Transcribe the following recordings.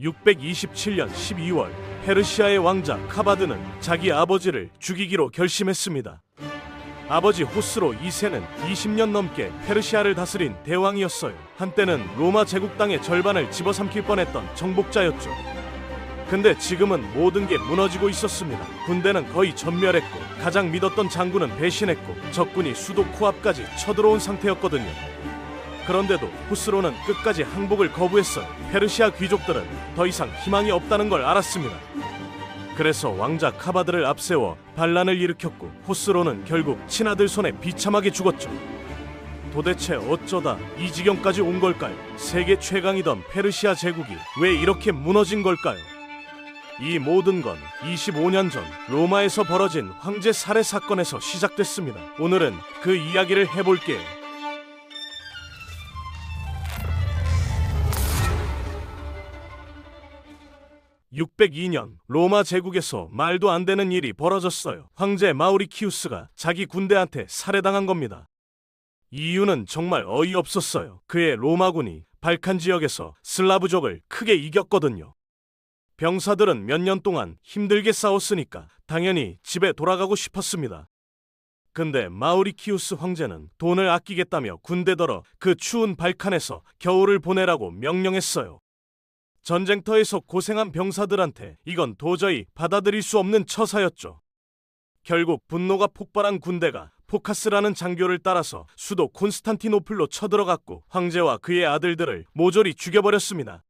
627년 12월 페르시아의 왕자 카바드는 자기 아버지를 죽이기로 결심했습니다. 아버지 호스로 2세는 20년 넘게 페르시아를 다스린 대왕이었어요. 한때는 로마 제국 땅의 절반을 집어삼킬 뻔했던 정복자였죠. 근데 지금은 모든 게 무너지고 있었습니다. 군대는 거의 전멸했고 가장 믿었던 장군은 배신했고 적군이 수도 코앞까지 쳐들어온 상태였거든요. 그런데도 호스로는 끝까지 항복을 거부했어요. 페르시아 귀족들은 더 이상 희망이 없다는 걸 알았습니다. 그래서 왕자 카바드를 앞세워 반란을 일으켰고 호스로는 결국 친아들 손에 비참하게 죽었죠. 도대체 어쩌다 이 지경까지 온 걸까요? 세계 최강이던 페르시아 제국이 왜 이렇게 무너진 걸까요? 이 모든 건 25년 전 로마에서 벌어진 황제 살해 사건에서 시작됐습니다. 오늘은 그 이야기를 해볼게요. 602년 로마 제국에서 말도 안 되는 일이 벌어졌어요. 황제 마우리키우스가 자기 군대한테 살해당한 겁니다. 이유는 정말 어이없었어요. 그의 로마군이 발칸 지역에서 슬라브족을 크게 이겼거든요. 병사들은 몇 년 동안 힘들게 싸웠으니까 당연히 집에 돌아가고 싶었습니다. 근데 마우리키우스 황제는 돈을 아끼겠다며 군대더러 그 추운 발칸에서 겨울을 보내라고 명령했어요. 전쟁터에서 고생한 병사들한테 이건 도저히 받아들일 수 없는 처사였죠. 결국 분노가 폭발한 군대가 포카스라는 장교를 따라서 수도 콘스탄티노플로 쳐들어갔고 황제와 그의 아들들을 모조리 죽여버렸습니다.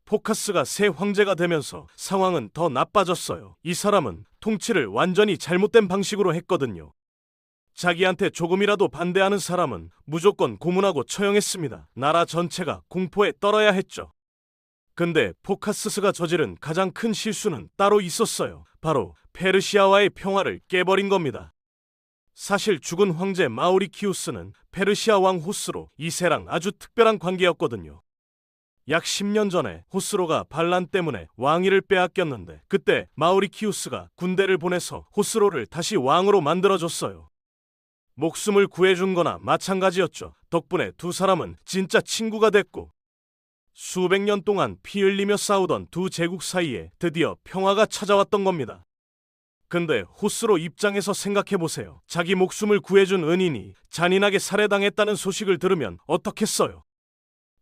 포카스가 새 황제가 되면서 상황은 더 나빠졌어요. 이 사람은 통치를 완전히 잘못된 방식으로 했거든요. 자기한테 조금이라도 반대하는 사람은 무조건 고문하고 처형했습니다. 나라 전체가 공포에 떨어야 했죠. 근데 포카스가 저지른 가장 큰 실수는 따로 있었어요. 바로 페르시아와의 평화를 깨버린 겁니다. 사실 죽은 황제 마우리키우스는 페르시아 왕 호스로 2세랑 아주 특별한 관계였거든요. 약 10년 전에 호스로가 반란 때문에 왕위를 빼앗겼는데 그때 마우리키우스가 군대를 보내서 호스로를 다시 왕으로 만들어줬어요. 목숨을 구해준 거나 마찬가지였죠. 덕분에 두 사람은 진짜 친구가 됐고 수백 년 동안 피 흘리며 싸우던 두 제국 사이에 드디어 평화가 찾아왔던 겁니다. 근데 호스로 입장에서 생각해보세요. 자기 목숨을 구해준 은인이 잔인하게 살해당했다는 소식을 들으면 어떻겠어요?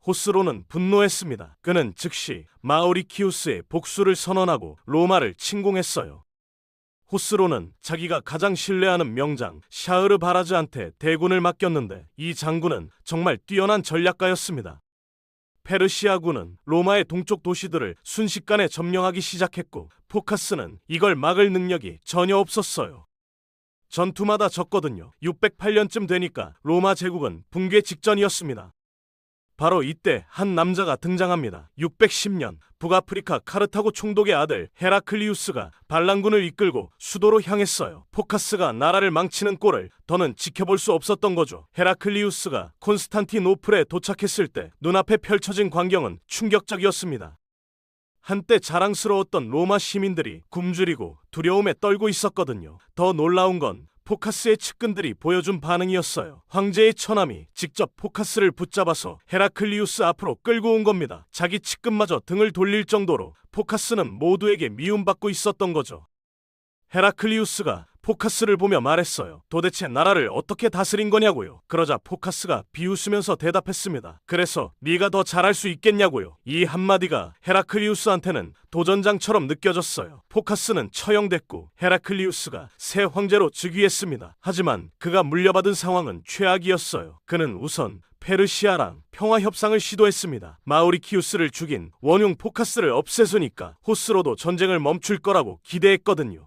호스로는 분노했습니다. 그는 즉시 마우리키우스의 복수를 선언하고 로마를 침공했어요. 호스로는 자기가 가장 신뢰하는 명장 샤흐르 바라즈한테 대군을 맡겼는데 이 장군은 정말 뛰어난 전략가였습니다. 페르시아군은 로마의 동쪽 도시들을 순식간에 점령하기 시작했고 포카스는 이걸 막을 능력이 전혀 없었어요. 전투마다 졌거든요. 608년쯤 되니까 로마 제국은 붕괴 직전이었습니다. 바로 이때 한 남자가 등장합니다. 610년 북아프리카 카르타고 총독의 아들 헤라클리우스가 반란군을 이끌고 수도로 향했어요. 포카스가 나라를 망치는 꼴을 더는 지켜볼 수 없었던 거죠. 헤라클리우스가 콘스탄티노플에 도착했을 때 눈앞에 펼쳐진 광경은 충격적이었습니다. 한때 자랑스러웠던 로마 시민들이 굶주리고 두려움에 떨고 있었거든요. 더 놀라운 건 포카스의 측근들이 보여준 반응이었어요. 황제의 처남이 직접 포카스를 붙잡아서 헤라클리우스 앞으로 끌고 온 겁니다. 자기 측근마저 등을 돌릴 정도로 포카스는 모두에게 미움받고 있었던 거죠. 헤라클리우스가 포카스를 보며 말했어요. 도대체 나라를 어떻게 다스린 거냐고요. 그러자 포카스가 비웃으면서 대답했습니다. 그래서 네가 더 잘할 수 있겠냐고요. 이 한마디가 헤라클리우스한테는 도전장처럼 느껴졌어요. 포카스는 처형됐고 헤라클리우스가 새 황제로 즉위했습니다. 하지만 그가 물려받은 상황은 최악이었어요. 그는 우선 페르시아랑 평화 협상을 시도했습니다. 마우리키우스를 죽인 원흉 포카스를 없애주니까 호스로도 전쟁을 멈출 거라고 기대했거든요.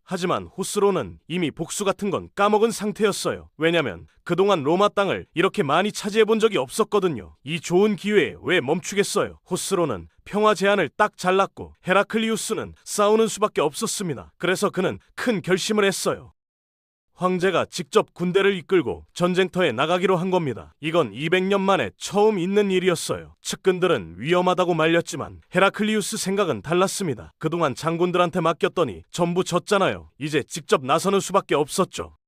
하지만 호스로는 이미 복수 같은 건 까먹은 상태였어요. 왜냐면 그동안 로마 땅을 이렇게 많이 차지해본 적이 없었거든요. 이 좋은 기회에 왜 멈추겠어요? 호스로는 평화 제안을 딱 잘랐고 헤라클리우스는 싸우는 수밖에 없었습니다. 그래서 그는 큰 결심을 했어요. 황제가 직접 군대를 이끌고 전쟁터에 나가기로 한 겁니다. 이건 200년 만에 처음 있는 일이었어요. 측근들은 위험하다고 말렸지만 헤라클리우스 생각은 달랐습니다. 그동안 장군들한테 맡겼더니 전부 졌잖아요. 이제 직접 나서는 수밖에 없었죠.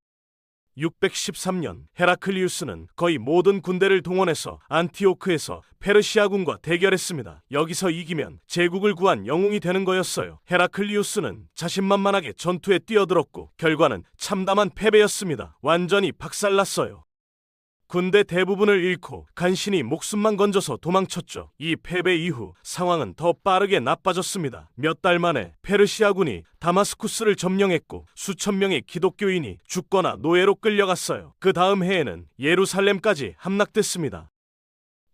613년 헤라클리우스는 거의 모든 군대를 동원해서 안티오크에서 페르시아군과 대결했습니다. 여기서 이기면 제국을 구한 영웅이 되는 거였어요. 헤라클리우스는 자신만만하게 전투에 뛰어들었고 결과는 참담한 패배였습니다. 완전히 박살났어요. 군대 대부분을 잃고 간신히 목숨만 건져서 도망쳤죠. 이 패배 이후 상황은 더 빠르게 나빠졌습니다. 몇 달 만에 페르시아군이 다마스쿠스를 점령했고 수천 명의 기독교인이 죽거나 노예로 끌려갔어요. 그 다음 해에는 예루살렘까지 함락됐습니다.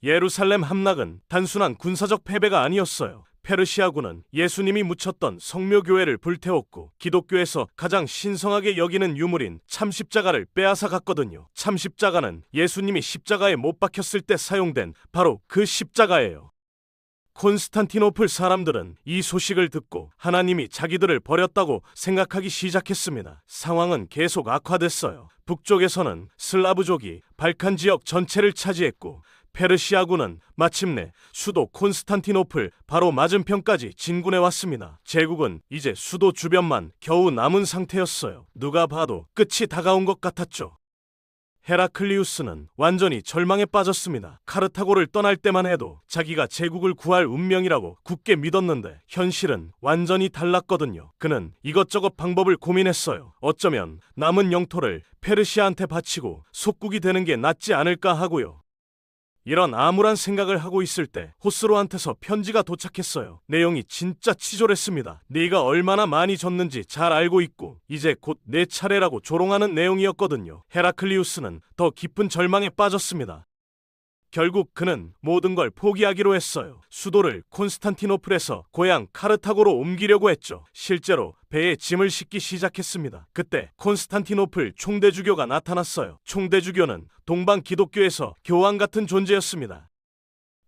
예루살렘 함락은 단순한 군사적 패배가 아니었어요. 페르시아군은 예수님이 묻혔던 성묘교회를 불태웠고 기독교에서 가장 신성하게 여기는 유물인 참십자가를 빼앗아 갔거든요. 참십자가는 예수님이 십자가에 못 박혔을 때 사용된 바로 그 십자가예요. 콘스탄티노플 사람들은 이 소식을 듣고 하나님이 자기들을 버렸다고 생각하기 시작했습니다. 상황은 계속 악화됐어요. 북쪽에서는 슬라브족이 발칸 지역 전체를 차지했고 페르시아군은 마침내 수도 콘스탄티노플 바로 맞은편까지 진군해 왔습니다. 제국은 이제 수도 주변만 겨우 남은 상태였어요. 누가 봐도 끝이 다가온 것 같았죠. 헤라클리우스는 완전히 절망에 빠졌습니다. 카르타고를 떠날 때만 해도 자기가 제국을 구할 운명이라고 굳게 믿었는데 현실은 완전히 달랐거든요. 그는 이것저것 방법을 고민했어요. 어쩌면 남은 영토를 페르시아한테 바치고 속국이 되는 게 낫지 않을까 하고요. 이런 암울한 생각을 하고 있을 때 호스로한테서 편지가 도착했어요. 내용이 진짜 치졸했습니다. 네가 얼마나 많이 졌는지 잘 알고 있고 이제 곧 내 차례라고 조롱하는 내용이었거든요. 헤라클리우스는 더 깊은 절망에 빠졌습니다. 결국 그는 모든 걸 포기하기로 했어요. 수도를 콘스탄티노플에서 고향 카르타고로 옮기려고 했죠. 실제로 배에 짐을 싣기 시작했습니다. 그때 콘스탄티노플 총대주교가 나타났어요. 총대주교는 동방 기독교에서 교황 같은 존재였습니다.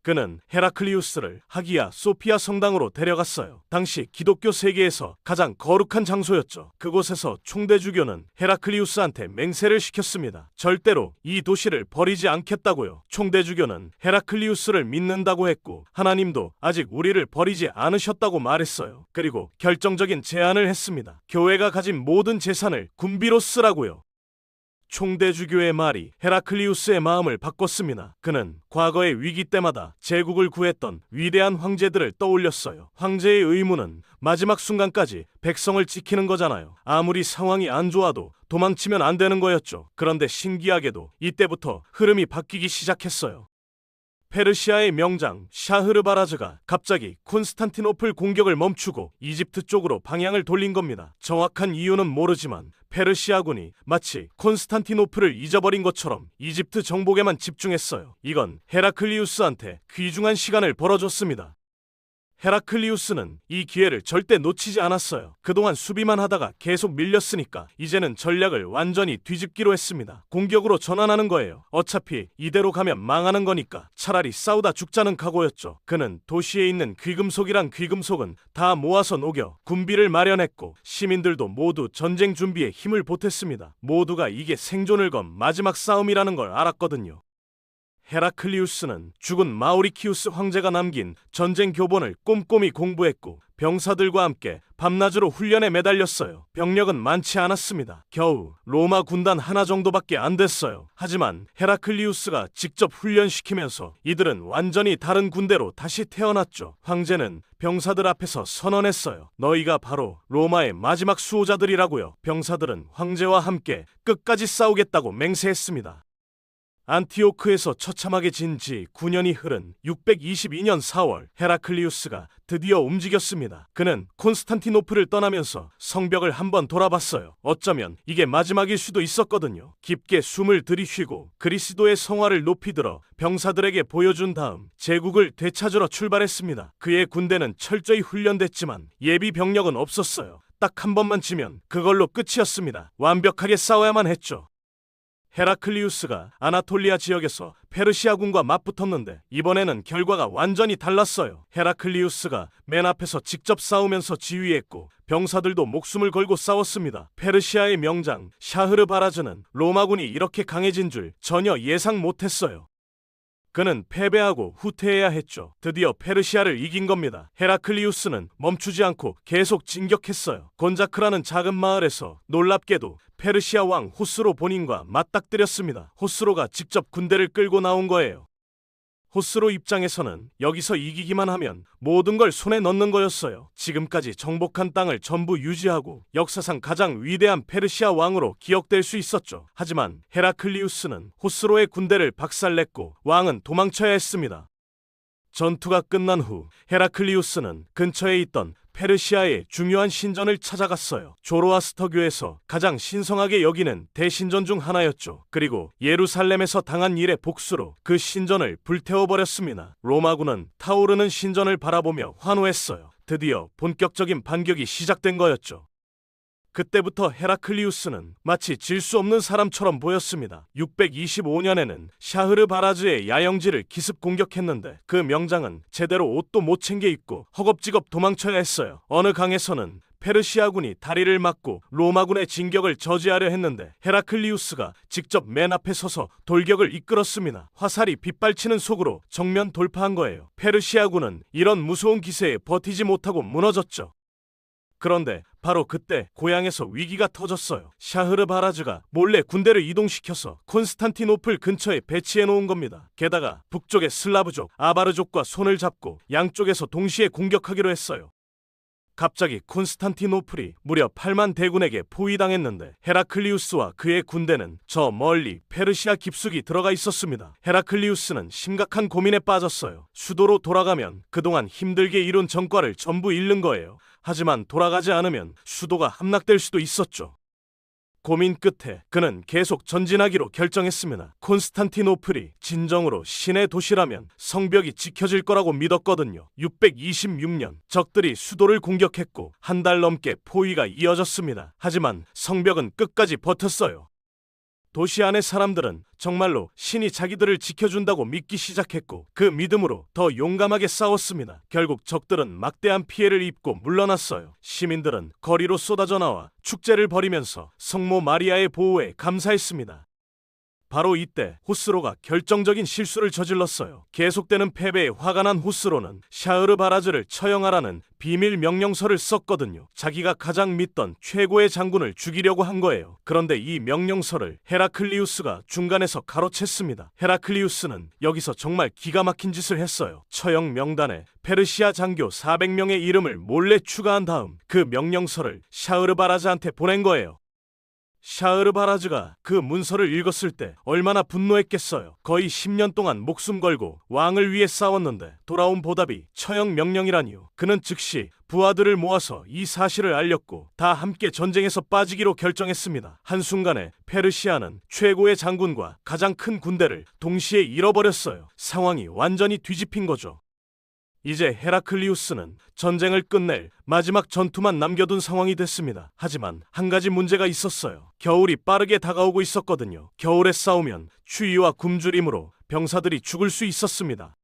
그는 헤라클리우스를 하기야 소피아 성당으로 데려갔어요. 당시 기독교 세계에서 가장 거룩한 장소였죠. 그곳에서 총대주교는 헤라클리우스한테 맹세를 시켰습니다. 절대로 이 도시를 버리지 않겠다고요. 총대주교는 헤라클리우스를 믿는다고 했고 하나님도 아직 우리를 버리지 않으셨다고 말했어요. 그리고 결정적인 제안을 했습니다. 교회가 가진 모든 재산을 군비로 쓰라고요. 총대주교의 말이 헤라클리우스의 마음을 바꿨습니다. 그는 과거의 위기 때마다 제국을 구했던 위대한 황제들을 떠올렸어요. 황제의 의무는 마지막 순간까지 백성을 지키는 거잖아요. 아무리 상황이 안 좋아도 도망치면 안 되는 거였죠. 그런데 신기하게도 이때부터 흐름이 바뀌기 시작했어요. 페르시아의 명장 샤흐르바라즈가 갑자기 콘스탄티노플 공격을 멈추고 이집트 쪽으로 방향을 돌린 겁니다. 정확한 이유는 모르지만 페르시아군이 마치 콘스탄티노플을 잊어버린 것처럼 이집트 정복에만 집중했어요. 이건 헤라클리우스한테 귀중한 시간을 벌어줬습니다. 헤라클리우스는 이 기회를 절대 놓치지 않았어요. 그동안 수비만 하다가 계속 밀렸으니까 이제는 전략을 완전히 뒤집기로 했습니다. 공격으로 전환하는 거예요. 어차피 이대로 가면 망하는 거니까 차라리 싸우다 죽자는 각오였죠. 그는 도시에 있는 귀금속이란 귀금속은 다 모아서 녹여 군비를 마련했고 시민들도 모두 전쟁 준비에 힘을 보탰습니다. 모두가 이게 생존을 건 마지막 싸움이라는 걸 알았거든요. 헤라클리우스는 죽은 마우리키우스 황제가 남긴 전쟁 교본을 꼼꼼히 공부했고 병사들과 함께 밤낮으로 훈련에 매달렸어요. 병력은 많지 않았습니다. 겨우 로마 군단 하나 정도밖에 안 됐어요. 하지만 헤라클리우스가 직접 훈련시키면서 이들은 완전히 다른 군대로 다시 태어났죠. 황제는 병사들 앞에서 선언했어요. 너희가 바로 로마의 마지막 수호자들이라고요. 병사들은 황제와 함께 끝까지 싸우겠다고 맹세했습니다. 안티오크에서 처참하게 진 지 9년이 흐른 622년 4월 헤라클리우스가 드디어 움직였습니다. 그는 콘스탄티노플을 떠나면서 성벽을 한번 돌아봤어요. 어쩌면 이게 마지막일 수도 있었거든요. 깊게 숨을 들이쉬고 그리스도의 성화를 높이 들어 병사들에게 보여준 다음 제국을 되찾으러 출발했습니다. 그의 군대는 철저히 훈련됐지만 예비 병력은 없었어요. 딱 한 번만 치면 그걸로 끝이었습니다. 완벽하게 싸워야만 했죠. 헤라클리우스가 아나톨리아 지역에서 페르시아군과 맞붙었는데 이번에는 결과가 완전히 달랐어요. 헤라클리우스가 맨 앞에서 직접 싸우면서 지휘했고 병사들도 목숨을 걸고 싸웠습니다. 페르시아의 명장 샤흐르바라즈는 로마군이 이렇게 강해진 줄 전혀 예상 못했어요. 그는 패배하고 후퇴해야 했죠. 드디어 페르시아를 이긴 겁니다. 헤라클리우스는 멈추지 않고 계속 진격했어요. 곤자크라는 작은 마을에서 놀랍게도 페르시아 왕 호스로 본인과 맞닥뜨렸습니다. 호스로가 직접 군대를 끌고 나온 거예요. 호스로 입장에서는 여기서 이기기만 하면 모든 걸 손에 넣는 거였어요. 지금까지 정복한 땅을 전부 유지하고 역사상 가장 위대한 페르시아 왕으로 기억될 수 있었죠. 하지만 헤라클리우스는 호스로의 군대를 박살냈고 왕은 도망쳐야 했습니다. 전투가 끝난 후 헤라클리우스는 근처에 있던 페르시아의 중요한 신전을 찾아갔어요. 조로아스터교에서 가장 신성하게 여기는 대신전 중 하나였죠. 그리고 예루살렘에서 당한 일의 복수로 그 신전을 불태워버렸습니다. 로마군은 타오르는 신전을 바라보며 환호했어요. 드디어 본격적인 반격이 시작된 거였죠. 그때부터 헤라클리우스는 마치 질 수 없는 사람처럼 보였습니다. 625년에는 샤흐르바라즈의 야영지를 기습 공격했는데 그 명장은 제대로 옷도 못 챙겨 입고 허겁지겁 도망쳐야 했어요. 어느 강에서는 페르시아군이 다리를 막고 로마군의 진격을 저지하려 했는데 헤라클리우스가 직접 맨 앞에 서서 돌격을 이끌었습니다. 화살이 빗발치는 속으로 정면 돌파한 거예요. 페르시아군은 이런 무서운 기세에 버티지 못하고 무너졌죠. 그런데 바로 그때 고향에서 위기가 터졌어요. 샤흐르바라즈가 몰래 군대를 이동시켜서 콘스탄티노플 근처에 배치해 놓은 겁니다. 게다가 북쪽의 슬라브족, 아바르족과 손을 잡고 양쪽에서 동시에 공격하기로 했어요. 갑자기 콘스탄티노플이 무려 8만 대군에게 포위당했는데 헤라클리우스와 그의 군대는 저 멀리 페르시아 깊숙이 들어가 있었습니다. 헤라클리우스는 심각한 고민에 빠졌어요. 수도로 돌아가면 그동안 힘들게 이룬 전과를 전부 잃는 거예요. 하지만 돌아가지 않으면 수도가 함락될 수도 있었죠. 고민 끝에 그는 계속 전진하기로 결정했습니다. 콘스탄티노플이 진정으로 신의 도시라면 성벽이 지켜질 거라고 믿었거든요. 626년 적들이 수도를 공격했고 한 달 넘게 포위가 이어졌습니다. 하지만 성벽은 끝까지 버텼어요. 도시 안의 사람들은 정말로 신이 자기들을 지켜준다고 믿기 시작했고 그 믿음으로 더 용감하게 싸웠습니다. 결국 적들은 막대한 피해를 입고 물러났어요. 시민들은 거리로 쏟아져 나와 축제를 벌이면서 성모 마리아의 보호에 감사했습니다. 바로 이때 호스로가 결정적인 실수를 저질렀어요. 계속되는 패배에 화가 난 호스로는 샤흐르바라즈를 처형하라는 비밀 명령서를 썼거든요. 자기가 가장 믿던 최고의 장군을 죽이려고 한 거예요. 그런데 이 명령서를 헤라클리우스가 중간에서 가로챘습니다. 헤라클리우스는 여기서 정말 기가 막힌 짓을 했어요. 처형 명단에 페르시아 장교 400명의 이름을 몰래 추가한 다음 그 명령서를 샤흐르바라즈한테 보낸 거예요. 샤흐르바라즈가 그 문서를 읽었을 때 얼마나 분노했겠어요. 거의 10년 동안 목숨 걸고 왕을 위해 싸웠는데 돌아온 보답이 처형 명령이라니요. 그는 즉시 부하들을 모아서 이 사실을 알렸고 다 함께 전쟁에서 빠지기로 결정했습니다. 한순간에 페르시아는 최고의 장군과 가장 큰 군대를 동시에 잃어버렸어요. 상황이 완전히 뒤집힌 거죠. 이제 헤라클리우스는 전쟁을 끝낼 마지막 전투만 남겨둔 상황이 됐습니다. 하지만 한 가지 문제가 있었어요. 겨울이 빠르게 다가오고 있었거든요. 겨울에 싸우면 추위와 굶주림으로 병사들이 죽을 수 있었습니다.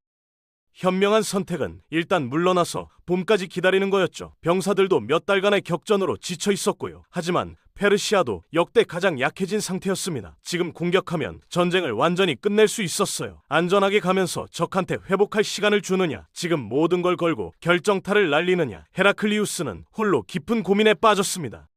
현명한 선택은 일단 물러나서 봄까지 기다리는 거였죠. 병사들도 몇 달간의 격전으로 지쳐 있었고요. 하지만 페르시아도 역대 가장 약해진 상태였습니다. 지금 공격하면 전쟁을 완전히 끝낼 수 있었어요. 안전하게 가면서 적한테 회복할 시간을 주느냐, 지금 모든 걸 걸고 결정타를 날리느냐, 헤라클리우스는 홀로 깊은 고민에 빠졌습니다.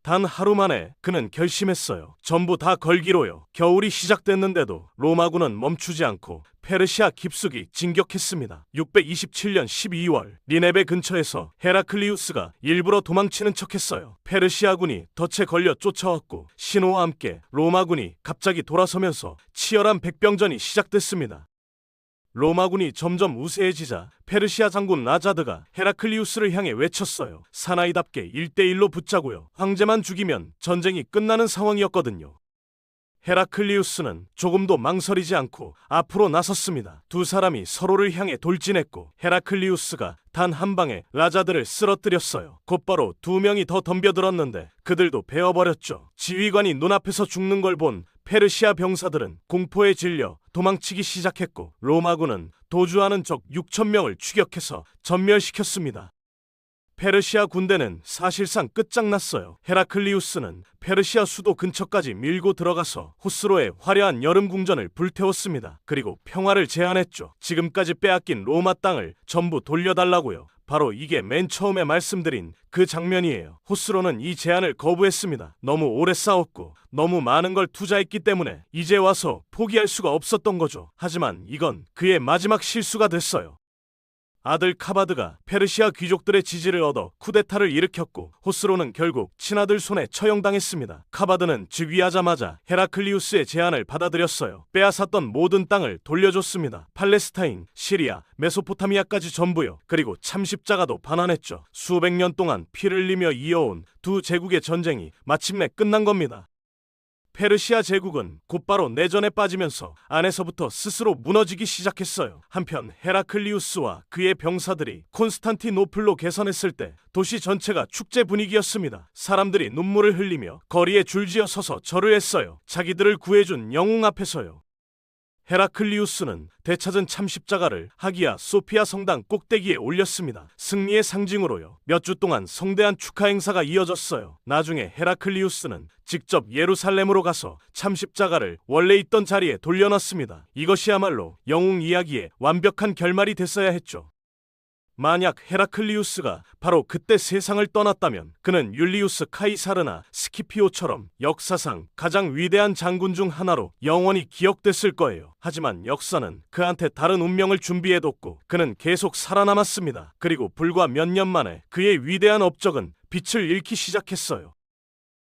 단 하루 만에 그는 결심했어요. 전부 다 걸기로요. 겨울이 시작됐는데도 로마군은 멈추지 않고 페르시아 깊숙이 진격했습니다. 627년 12월 니네베 근처에서 헤라클리우스가 일부러 도망치는 척했어요. 페르시아군이 덫에 걸려 쫓아왔고 신호와 함께 로마군이 갑자기 돌아서면서 치열한 백병전이 시작됐습니다. 로마군이 점점 우세해지자 페르시아 장군 라자드가 헤라클리우스를 향해 외쳤어요. 사나이답게 1대1로 붙자고요. 황제만 죽이면 전쟁이 끝나는 상황이었거든요. 헤라클리우스는 조금도 망설이지 않고 앞으로 나섰습니다. 두 사람이 서로를 향해 돌진했고 헤라클리우스가 단 한 방에 라자드를 쓰러뜨렸어요. 곧바로 두 명이 더 덤벼들었는데 그들도 베어버렸죠. 지휘관이 눈앞에서 죽는 걸 본 페르시아 병사들은 공포에 질려 도망치기 시작했고 로마군은 도주하는 적 6,000명을 추격해서 전멸시켰습니다. 페르시아 군대는 사실상 끝장났어요. 헤라클리우스는 페르시아 수도 근처까지 밀고 들어가서 호스로의 화려한 여름 궁전을 불태웠습니다. 그리고 평화를 제안했죠. 지금까지 빼앗긴 로마 땅을 전부 돌려달라고요. 바로 이게 맨 처음에 말씀드린 그 장면이에요. 호스로는 이 제안을 거부했습니다. 너무 오래 싸웠고 너무 많은 걸 투자했기 때문에 이제 와서 포기할 수가 없었던 거죠. 하지만 이건 그의 마지막 실수가 됐어요. 아들 카바드가 페르시아 귀족들의 지지를 얻어 쿠데타를 일으켰고 호스로는 결국 친아들 손에 처형당했습니다. 카바드는 즉위하자마자 헤라클리우스의 제안을 받아들였어요. 빼앗았던 모든 땅을 돌려줬습니다. 팔레스타인, 시리아, 메소포타미아까지 전부요. 그리고 참십자가도 반환했죠. 수백 년 동안 피를 흘리며 이어온 두 제국의 전쟁이 마침내 끝난 겁니다. 페르시아 제국은 곧바로 내전에 빠지면서 안에서부터 스스로 무너지기 시작했어요. 한편 헤라클리우스와 그의 병사들이 콘스탄티노플로 개선했을 때 도시 전체가 축제 분위기였습니다. 사람들이 눈물을 흘리며 거리에 줄지어 서서 절을 했어요. 자기들을 구해준 영웅 앞에서요. 헤라클리우스는 되찾은 참십자가를 하기야 소피아 성당 꼭대기에 올렸습니다. 승리의 상징으로요. 몇 주 동안 성대한 축하 행사가 이어졌어요. 나중에 헤라클리우스는 직접 예루살렘으로 가서 참십자가를 원래 있던 자리에 돌려놨습니다. 이것이야말로 영웅 이야기의 완벽한 결말이 됐어야 했죠. 만약 헤라클리우스가 바로 그때 세상을 떠났다면 그는 율리우스 카이사르나 스키피오처럼 역사상 가장 위대한 장군 중 하나로 영원히 기억됐을 거예요. 하지만 역사는 그한테 다른 운명을 준비해뒀고 그는 계속 살아남았습니다. 그리고 불과 몇 년 만에 그의 위대한 업적은 빛을 잃기 시작했어요.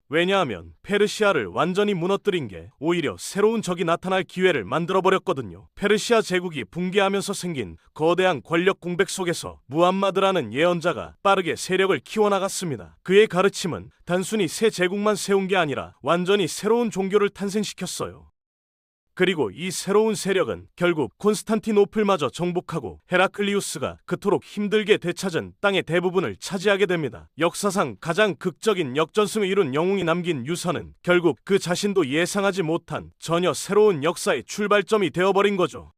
왜냐하면 페르시아를 완전히 무너뜨린 게 오히려 새로운 적이 나타날 기회를 만들어버렸거든요. 페르시아 제국이 붕괴하면서 생긴 거대한 권력 공백 속에서 무함마드라는 예언자가 빠르게 세력을 키워나갔습니다. 그의 가르침은 단순히 새 제국만 세운 게 아니라 완전히 새로운 종교를 탄생시켰어요. 그리고 이 새로운 세력은 결국 콘스탄티노플마저 정복하고 헤라클리우스가 그토록 힘들게 되찾은 땅의 대부분을 차지하게 됩니다. 역사상 가장 극적인 역전승을 이룬 영웅이 남긴 유서는 결국 그 자신도 예상하지 못한 전혀 새로운 역사의 출발점이 되어버린 거죠.